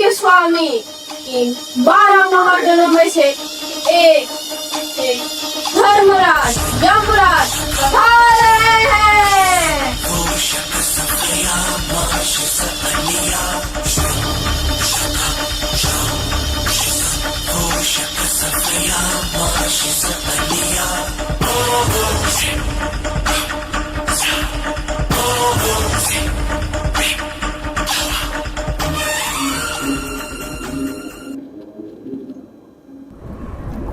के स्वामी इन 12 महाजनों में से एक धर्मराज यमराज पधार रहे हैं।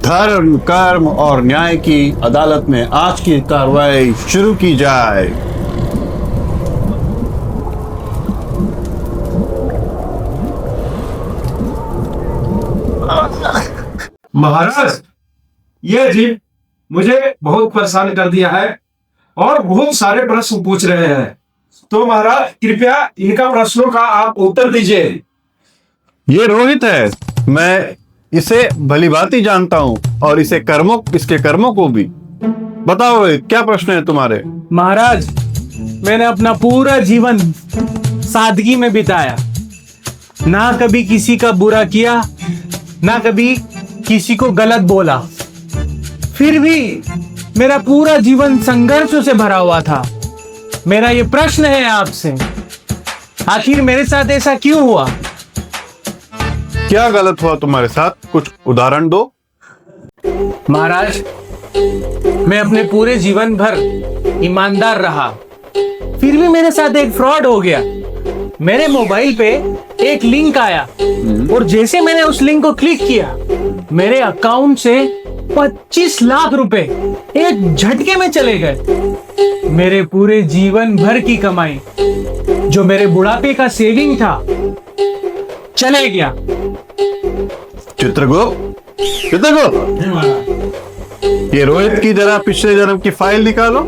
धर्म, कर्म और न्याय की अदालत में आज की कार्रवाई शुरू की जाए। महाराज, ये जी मुझे बहुत परेशान कर दिया है और बहुत सारे प्रश्न पूछ रहे हैं, तो महाराज कृपया इनका प्रश्नों का आप उत्तर दीजिए। ये रोहित है, मैं इसे भलीभांति जानता हूँ और इसके कर्मों को भी। बताओ रोहित, क्या प्रश्न है तुम्हारे? महाराज, मैंने अपना पूरा जीवन सादगी में बिताया, ना कभी किसी का बुरा किया, ना कभी किसी को गलत बोला। फिर भी मेरा पूरा जीवन संघर्षों से भरा हुआ था। मेरा ये प्रश्न है आपसे, आखिर मेरे साथ ऐसा क्यों हुआ? क्या गलत हुआ तुम्हारे साथ? कुछ उदाहरण दो। महाराज, मैं अपने पूरे जीवन भर ईमानदार रहा, फिर भी मेरे साथ एक फ्रॉड हो गया। मेरे मोबाइल पे एक लिंक आया और जैसे मैंने उस लिंक को क्लिक किया, मेरे अकाउंट से 25 लाख रुपए एक झटके में चले गए। मेरे पूरे जीवन भर की कमाई, जो मेरे बुढ़ापे का सेविंग था, चले गया। चित्रगुप्त, ये रोहित की जरा पिछले जन्म की फाइल निकालो।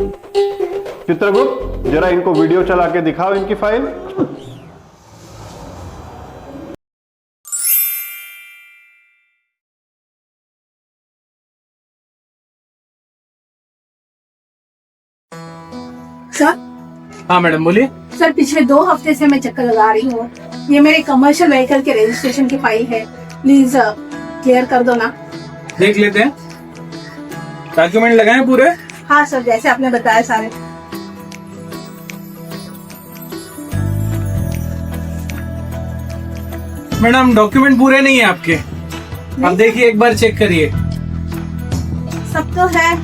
चित्रगुप्त, जरा इनको वीडियो चला के दिखाओ इनकी फाइल। सर, हाँ मैडम, बोलिए। सर पिछले 2 हफ्ते से मैं चक्कर लगा रही हूँ। ये मेरे कमर्शियल व्हीकल के रजिस्ट्रेशन की फाइल है, प्लीज क्लियर कर दो ना। देख लेते हैं। डॉक्यूमेंट लगाए पूरे? हाँ सर, जैसे आपने बताया सारे। मैडम, डॉक्यूमेंट पूरे नहीं है आपके। आप देखिए, एक बार चेक करिए। सब तो है।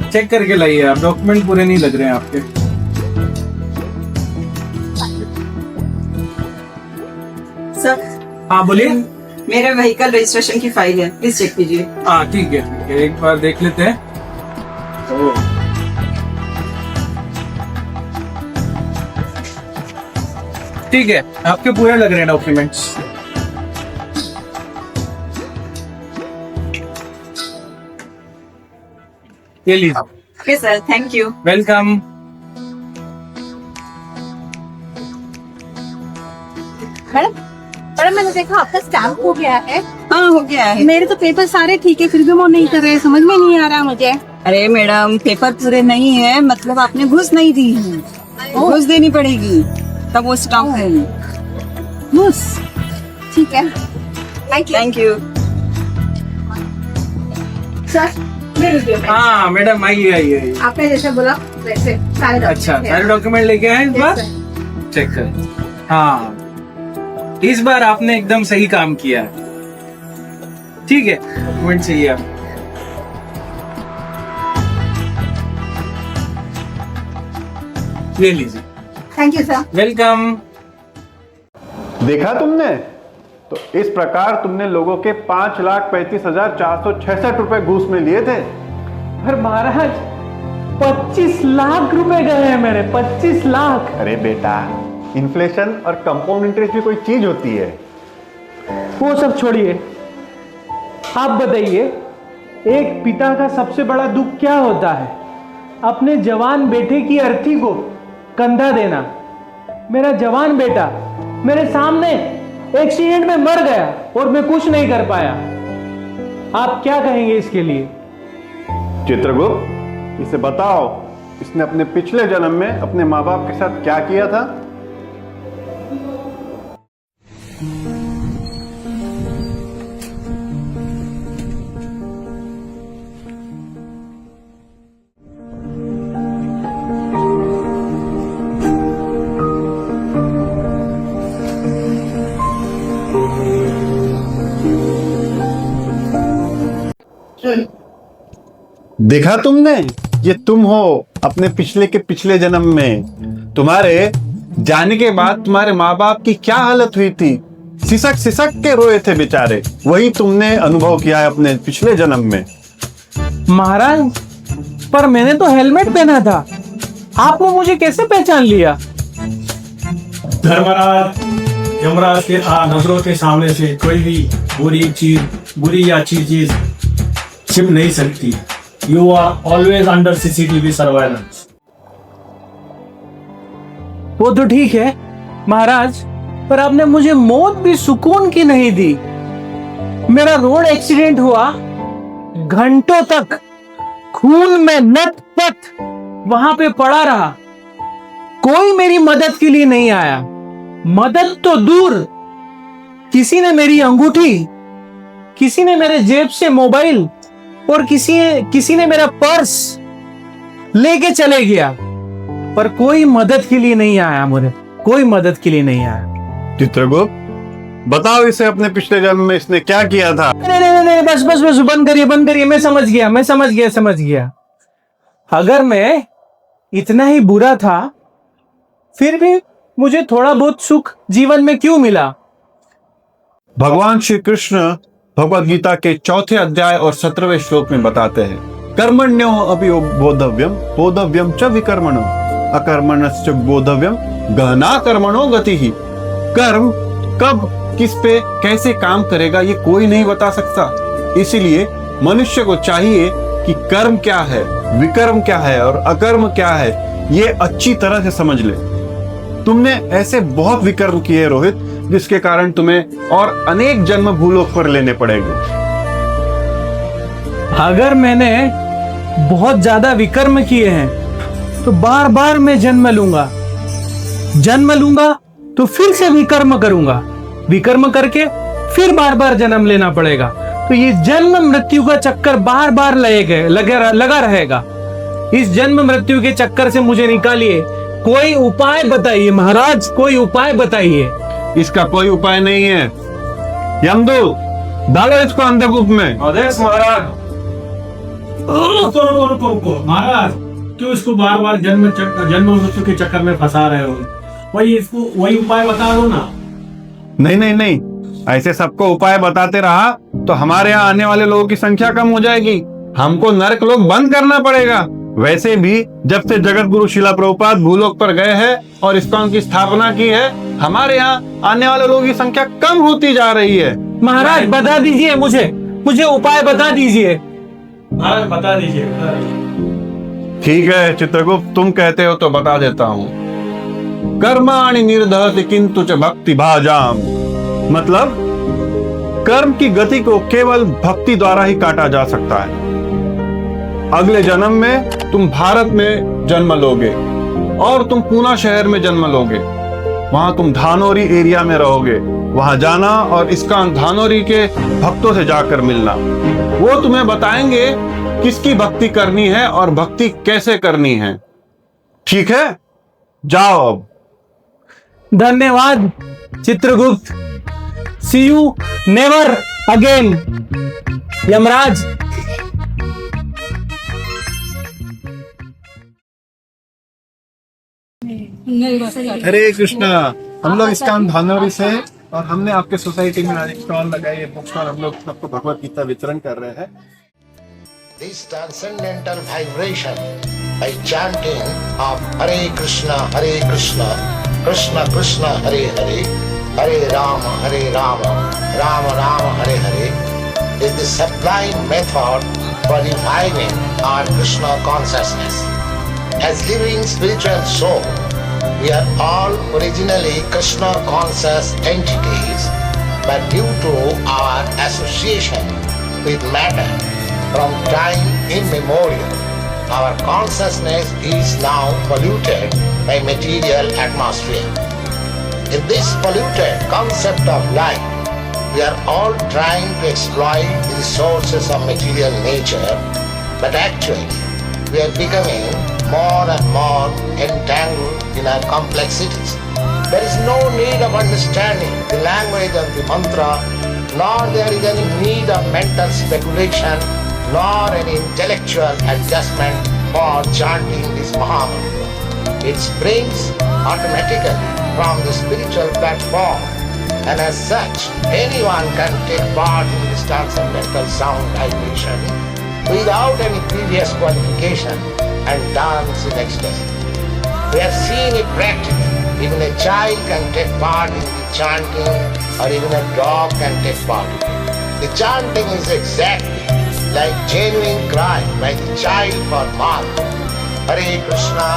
चेक करके लाइए आप, डॉक्यूमेंट पूरे नहीं लग रहे हैं आपके। सर, हाँ बोलिए। मेरे व्हीकल रजिस्ट्रेशन की फाइल है, प्लीज चेक कीजिए। हाँ ठीक है, एक बार देख लेते हैं। ठीक है, आपके पूरे लग रहे हैं डॉक्यूमेंट्स। ये लीजिए। Okay sir, thank you. Welcome. Madam, मैंने देखा आपका स्टैम्प हो गया है। हाँ, हो गया है। मेरे तो पेपर सारे ठीक है, फिर भी वो नहीं कर रहे, समझ में नहीं आ रहा मुझे। अरे मैडम, पेपर पूरे नहीं है, मतलब आपने घूस नहीं दी है। घूस देनी पड़ेगी, तब वो स्टाम्प है। बस ठीक है, थैंक यू। सर मेरे वीडियो में हाँ मैडम, आइए। आपने जैसे बोला वैसे सारे अच्छा, document सारे डॉक्यूमेंट लेके आए इस बार? चेक कर। हाँ, इस बार आपने एकदम सही काम किया। ठीक है, डॉक्यूमेंट चाहिए आप। ले लीजिए। Thank you sir. वेलकम। देखा तुमने? तो इस प्रकार तुमने लोगों के 5,35,466 रुपए घूस में लिए थे। पर महाराज, 25 लाख रुपए गए हैं मेरे, 25 लाख। अरे बेटा, इन्फ्लेशन और कंपाउंड इंटरेस्ट भी कोई चीज होती है। वो सब छोड़िए, आप बताइए, एक पिता का सबसे बड़ा दुख क्या होता है? अपने जवान बेटे की अर्थी को कंधा देना। मेरा जवान बेटा मेरे सामने एक्सीडेंट में मर गया और मैं कुछ नहीं कर पाया। आप क्या कहेंगे इसके लिए? चित्रगुप्त, इसे बताओ, इसने अपने पिछले जन्म में अपने माँ बाप के साथ क्या किया था? देखा तुमने, ये तुम हो अपने पिछले के पिछले जन्म में। तुम्हारे जाने के बाद तुम्हारे माँ बाप की क्या हालत हुई थी, सिसक सिसक के रोए थे बेचारे। वही तुमने अनुभव किया है अपने पिछले जन्म में। महाराज, पर मैंने तो हेलमेट पहना था, आपने मुझे कैसे पहचान लिया? धर्मराज, यमराज के नजरों के सामने से कोई भी बुरी या अच्छी चीज छिप नहीं सकती। You are always under CCTV surveillance. वो तो ठीक है महाराज, पर आपने मुझे मौत भी सुकून की नहीं दी। मेरा रोड एक्सीडेंट हुआ, घंटों तक खून में नत-पत वहां पे पड़ा रहा, कोई मेरी मदद के लिए नहीं आया। मदद तो दूर, किसी ने मेरी अंगूठी, किसी ने मेरे जेब से मोबाइल और किसी ने मेरा पर्स लेके चले गया, पर कोई मदद के लिए नहीं आया। मुझे कोई मदद के लिए नहीं आया। चित्रगुप्त, बताओ इसे अपने पिछले जन्म में इसने क्या किया था। नहीं, बस बंद करिए। मैं समझ गया। अगर मैं इतना ही बुरा था, फिर भी मुझे थोड़ा बहुत सुख जीवन में क्यों मिला? भगवान श्री कृष्ण भगवद गीता के 4थे अध्याय और 17वें श्लोक में बताते हैं, कर्मण्यो अपि बोधव्यम बोधव्यम च विकर्मणो अकर्मण्यश्च बोधव्यम गहना कर्मणो गति ही। कर्म कब किस पे कैसे काम करेगा ये कोई नहीं बता सकता। इसीलिए मनुष्य को चाहिए कि कर्म क्या है, विकर्म क्या है और अकर्म क्या है, ये अच्छी तरह से समझ ले। तुमने ऐसे बहुत विकर्म किए रोहित, जिसके कारण तुम्हें और अनेक जन्म भूलों पर लेने पड़ेंगे। अगर मैंने बहुत ज्यादा विकर्म किए हैं तो बार बार मैं जन्म लूंगा तो फिर से विकर्म करूंगा, विकर्म करके फिर बार बार जन्म लेना पड़ेगा। तो ये जन्म मृत्यु का चक्कर बार बार लगा रहेगा। इस जन्म मृत्यु के चक्कर से मुझे निकालिए, कोई उपाय बताइए महाराज, कोई उपाय बताइए। इसका कोई उपाय नहीं है। यमदूत, डालो इसको अंधकूप में। आदेश महाराज। रुको महाराज, क्यों इसको बार बार जन्म मृत्यु के चक्कर में फंसा रहे हो? वही उपाय बता दो ना। नहीं, ऐसे सबको उपाय बताते रहा तो हमारे यहाँ आने वाले लोगों की संख्या कम हो जाएगी। हमको नरक लोक बंद करना पड़ेगा। वैसे भी जब से जगत गुरु शिला प्रभुपाद भूलोक पर गए हैं और इस्कॉन की स्थापना की है, हमारे यहाँ आने वाले लोगों की संख्या कम होती जा रही है। महाराज बता दीजिए, मुझे उपाय बता दीजिए। महाराज बता दीजिए। ठीक है चित्रगुप्त, तुम कहते हो तो बता देता हूँ। कर्माणि निर्दहति किंतु च भक्ति भाजाम, मतलब कर्म की गति को केवल भक्ति द्वारा ही काटा जा सकता है। अगले जन्म में तुम भारत में जन्म लोगे और तुम पूना शहर में जन्म लोगे। वहां तुम धानोरी एरिया में रहोगे। वहां जाना और इस्कॉन धानोरी के भक्तों से जाकर मिलना। वो तुम्हें बताएंगे किसकी भक्ति करनी है और भक्ति कैसे करनी है। ठीक है, जाओ अब। धन्यवाद चित्रगुप्त। सी यू नेवर अगेन यमराज। हरे कृष्णा। हम लोग इस्कॉन धानोरी से और हमने आपके सोसाइटी में आज एक स्टॉल लगाई है, बुक स्टॉल। हम लोग सबको भगवत गीता वितरण कर रहे हैं। This transcendental vibration by chanting of Hare Krishna, Krishna Krishna, Hare Hare, Hare Rama, Rama Rama, Hare Hare is the sublime method for reviving our Krishna consciousness. As living spiritual soul, we are all originally Krishna conscious entities, but due to our association with matter from time immemorial, our consciousness is now polluted by material atmosphere. In this polluted concept of life, we are all trying to exploit the resources of material nature, but actually we are becoming more and more entangled in our complexities. There is no need of understanding the language of the mantra nor there is any need of mental speculation, nor any intellectual adjustment for chanting this Mahamantra. It springs automatically from the spiritual platform, and as such, anyone can take part in this transcendental sound vibration without any previous qualification and dance in ecstasy. We have seen it practically. Even a child can take part in the chanting, or even a dog can take part in it. The chanting is exactly like genuine cry by the child for mother. Hare Krishna,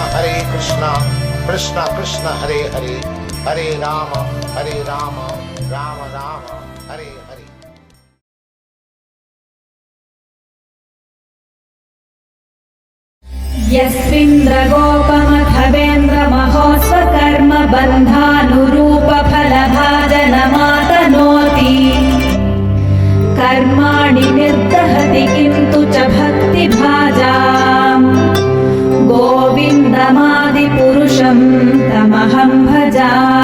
Krishna Krishna, Hare Hare, Hare Rama, Rama Rama, Hare Hare. यस्मिन्द्रगोपमथवेन्द्रमहोस्वकर्म बन्धानुरूपफलभाजनमातनोति कर्माणि निर्दहति किन्तु च भक्तिभाजाम् गोविन्दमादिपुरुषं तमहं भजामि।